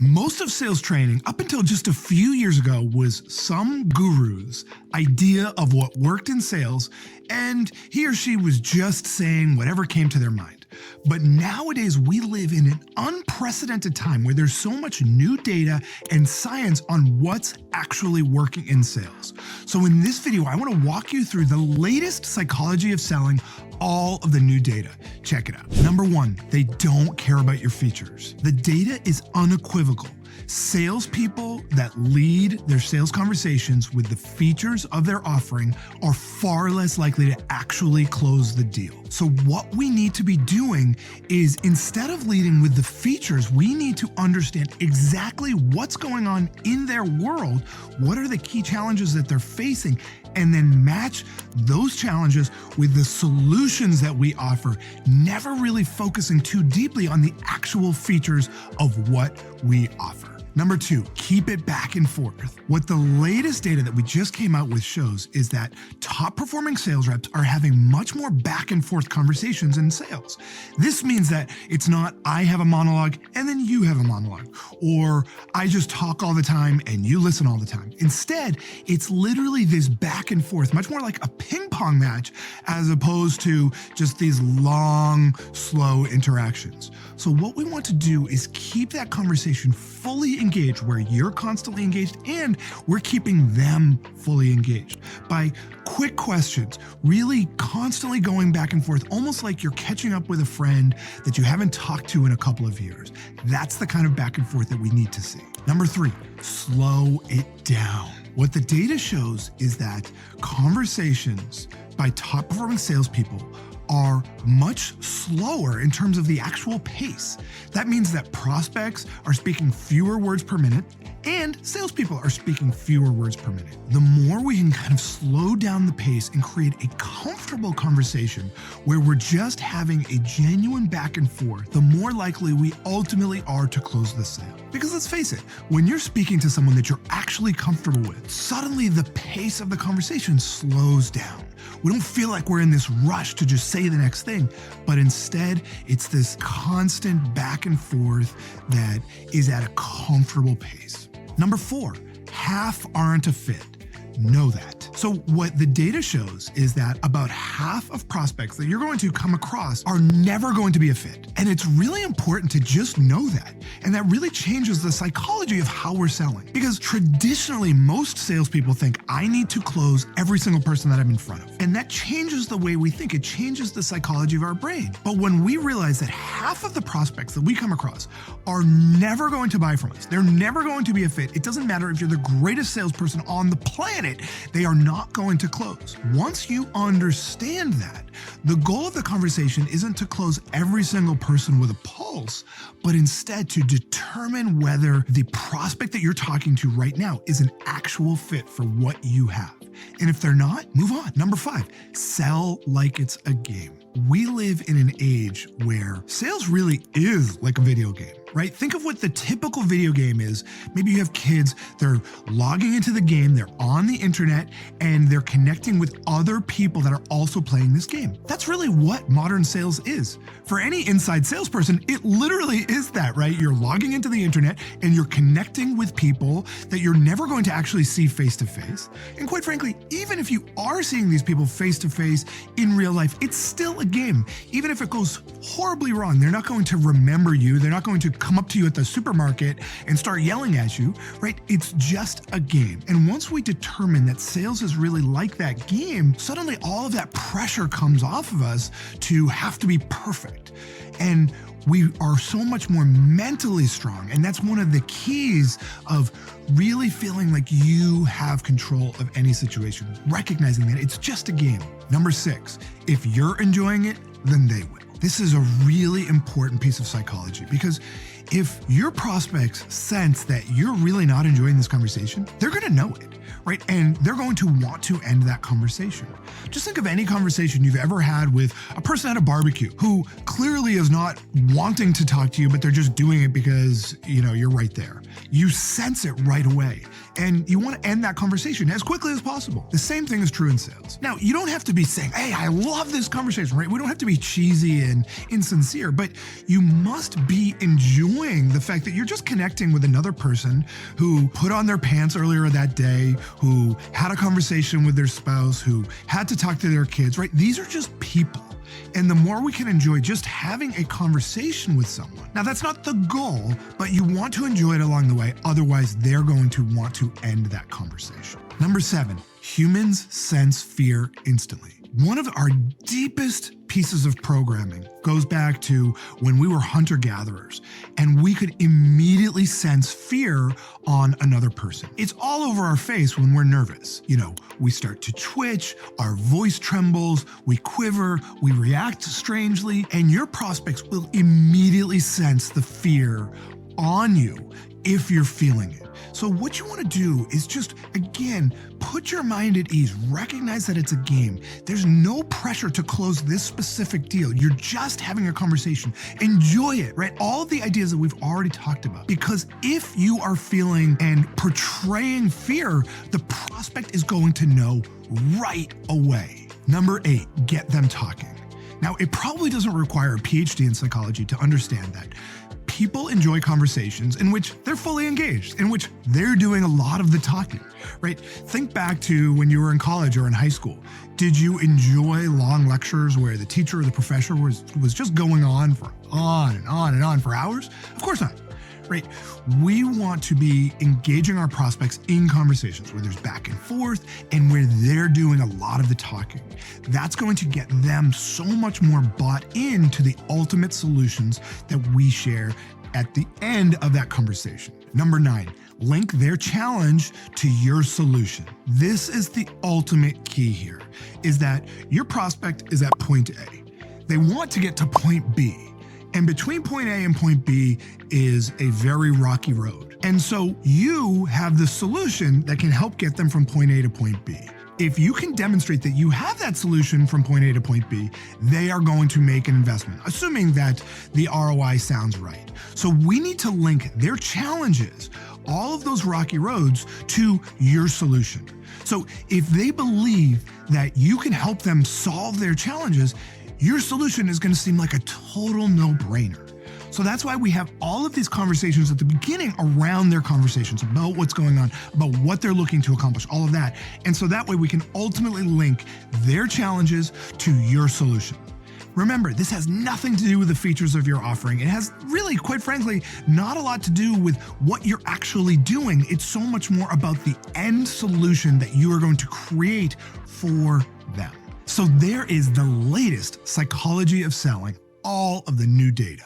Most of sales training, up until just a few years ago, was some guru's idea of what worked in sales, and he or she was just saying whatever came to their mind. But nowadays, we live in an unprecedented time where there's so much new data and science on what's actually working in sales. So in this video, I want to walk you through the latest psychology of selling, all of the new data. Check it out. Number one, they don't care about your features. The data is unequivocal. Salespeople that lead their sales conversations with the features of their offering are far less likely to actually close the deal. So what we need to be doing is, instead of leading with the features, we need to understand exactly what's going on in their world, what are the key challenges that they're facing, and then match those challenges with the solutions that we offer, never really focusing too deeply on the actual features of what we offer. Number two, keep it back and forth. What the latest data that we just came out with shows is that top performing sales reps are having much more back and forth conversations in sales. This means that it's not I have a monologue and then you have a monologue, or I just talk all the time and you listen all the time. Instead, it's literally this back and forth, much more like a ping pong match as opposed to just these long, slow interactions. So what we want to do is keep that conversation fully engaged, where you're constantly engaged and we're keeping them fully engaged by quick questions, really constantly going back and forth, almost like you're catching up with a friend that you haven't talked to in a couple of years. That's the kind of back and forth that we need to see. Number three, slow it down. What the data shows is that conversations by top performing salespeople are much slower in terms of the actual pace. That means that prospects are speaking fewer words per minute and salespeople are speaking fewer words per minute. The more we can kind of slow down the pace and create a comfortable conversation where we're just having a genuine back and forth, the more likely we ultimately are to close the sale. Because let's face it, when you're speaking to someone that you're actually comfortable with, suddenly the pace of the conversation slows down. We don't feel like we're in this rush to just say the next thing, but instead it's this constant back and forth that is at a comfortable pace. Number four, half aren't a fit. Know that. So what the data shows is that about half of prospects that you're going to come across are never going to be a fit. And it's really important to just know that. And that really changes the psychology of how we're selling. Because traditionally, most salespeople think, I need to close every single person that I'm in front of. And that changes the way we think. It changes the psychology of our brain. But when we realize that half of the prospects that we come across are never going to buy from us, they're never going to be a fit. It doesn't matter if you're the greatest salesperson on the planet, they are not going to close. Once you understand that, the goal of the conversation isn't to close every single person with a pulse, but instead to determine whether the prospect that you're talking to right now is an actual fit for what you have. And if they're not, move on. Number five, sell like it's a game. We live in an age where sales really is like a video game, right? Think of what the typical video game is. Maybe you have kids, they're logging into the game, they're on the internet, and they're connecting with other people that are also playing this game. That's really what modern sales is. For any inside salesperson, it literally is that, right? You're logging into the internet and you're connecting with people that you're never going to actually see face to face. And quite frankly, even if you are seeing these people face to face in real life, it's still a game. Even if it goes horribly wrong, they're not going to remember you. They're not going to come up to you at the supermarket and start yelling at you, right? It's just a game. And once we determine that sales is really like that game, suddenly all of that pressure comes off of us to have to be perfect. And we are so much more mentally strong. And that's one of the keys of really feeling like you have control of any situation, recognizing that it's just a game. Number six, if you're enjoying it, then they will. This is a really important piece of psychology, because if your prospects sense that you're really not enjoying this conversation, they're going to know it, right? And they're going to want to end that conversation. Just think of any conversation you've ever had with a person at a barbecue who clearly is not wanting to talk to you, but they're just doing it because, you're right there. You sense it right away, and you want to end that conversation as quickly as possible. The same thing is true in sales. Now, you don't have to be saying, hey, I love this conversation, right? We don't have to be cheesy and insincere, but you must be enjoying enjoying the fact that you're just connecting with another person who put on their pants earlier that day, who had a conversation with their spouse, who had to talk to their kids, right? These are just people. And the more we can enjoy just having a conversation with someone. Now, that's not the goal, but you want to enjoy it along the way. Otherwise, they're going to want to end that conversation. Number 7, humans sense fear instantly. One of our deepest pieces of programming goes back to when we were hunter-gatherers, and we could immediately sense fear on another person. It's all over our face when we're nervous. We start to twitch, our voice trembles, we quiver, we react strangely, and your prospects will immediately sense the fear on you if you're feeling it. So what you want to do is just, again, put your mind at ease. Recognize that it's a game. There's no pressure to close this specific deal. You're just having a conversation. Enjoy it, right? All of the ideas that we've already talked about. Because if you are feeling and portraying fear, the prospect is going to know right away. Number 8, get them talking. Now, it probably doesn't require a PhD in psychology to understand that people enjoy conversations in which they're fully engaged, in which they're doing a lot of the talking, right? Think back to when you were in college or in high school. Did you enjoy long lectures where the teacher or the professor was just going on for on and on and on for hours? Of course not. Right? We want to be engaging our prospects in conversations where there's back and forth and where they're doing a lot of the talking. That's going to get them so much more bought into the ultimate solutions that we share at the end of that conversation. Number 9, link their challenge to your solution. This is the ultimate key here, is that your prospect is at point A. They want to get to point B. And between point A and point B is a very rocky road. And so you have the solution that can help get them from point A to point B. If you can demonstrate that you have that solution from point A to point B, they are going to make an investment, assuming that the ROI sounds right. So we need to link their challenges, all of those rocky roads, to your solution. So if they believe that you can help them solve their challenges, your solution is going to seem like a total no-brainer. So that's why we have all of these conversations at the beginning around their conversations about what's going on, about what they're looking to accomplish, all of that. And so that way we can ultimately link their challenges to your solution. Remember, this has nothing to do with the features of your offering. It has really, quite frankly, not a lot to do with what you're actually doing. It's so much more about the end solution that you are going to create for them. So there is the latest psychology of selling, all of the new data.